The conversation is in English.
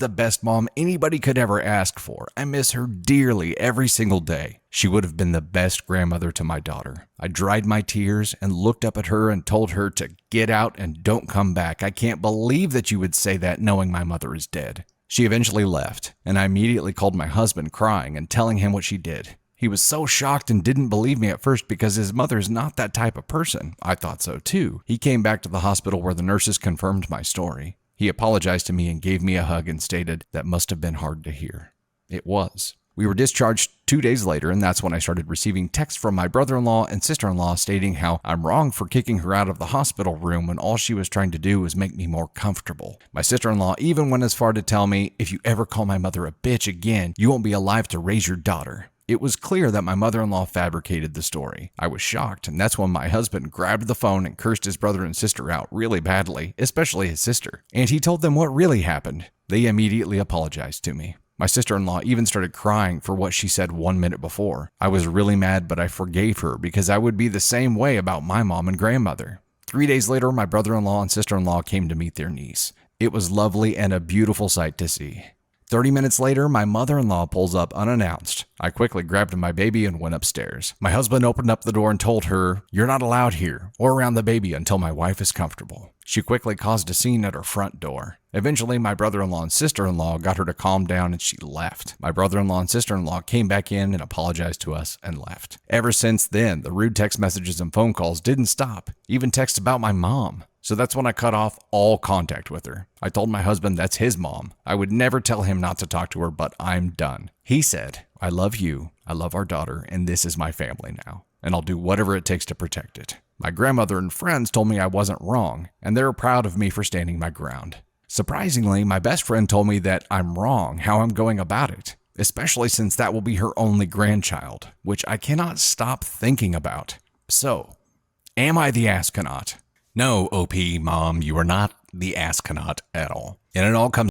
The best mom anybody could ever ask for. I miss her dearly every single day. She would have been the best grandmother to my daughter. I dried my tears and looked up at her and told her to get out and don't come back. I can't believe that you would say that knowing my mother is dead. She eventually left, and I immediately called my husband crying and telling him what she did. He was so shocked and didn't believe me at first because his mother's not that type of person. I thought so too. He came back to the hospital where the nurses confirmed my story. He apologized to me and gave me a hug and stated that must have been hard to hear. It was. We were discharged 2 days later, and that's when I started receiving texts from my brother-in-law and sister-in-law stating how I'm wrong for kicking her out of the hospital room when all she was trying to do was make me more comfortable. My sister-in-law even went as far to tell me, if you ever call my mother a bitch again, you won't be alive to raise your daughter. It was clear that my mother-in-law fabricated the story. I was shocked, and that's when my husband grabbed the phone and cursed his brother and sister out really badly, especially his sister. And he told them what really happened. They immediately apologized to me. My sister-in-law even started crying for what she said 1 minute before. I was really mad, but I forgave her because I would be the same way about my mom and grandmother. 3 days later, my brother-in-law and sister-in-law came to meet their niece. It was lovely and a beautiful sight to see. 30 minutes later, my mother-in-law pulls up unannounced. I quickly grabbed my baby and went upstairs. My husband opened up the door and told her, "You're not allowed here or around the baby until my wife is comfortable." She quickly caused a scene at her front door. Eventually, my brother-in-law and sister-in-law got her to calm down and she left. My brother-in-law and sister-in-law came back in and apologized to us and left. Ever since then, the rude text messages and phone calls didn't stop, even texts about my mom. So that's when I cut off all contact with her. I told my husband that's his mom. I would never tell him not to talk to her, but I'm done. He said, "I love you, I love our daughter, and this is my family now, and I'll do whatever it takes to protect it." My grandmother and friends told me I wasn't wrong, and they were proud of me for standing my ground. Surprisingly, my best friend told me that I'm wrong how I'm going about it, especially since that will be her only grandchild, which I cannot stop thinking about. So, am I the astronaut? No, OP, Mom, you are not the astronaut at all. And it all comes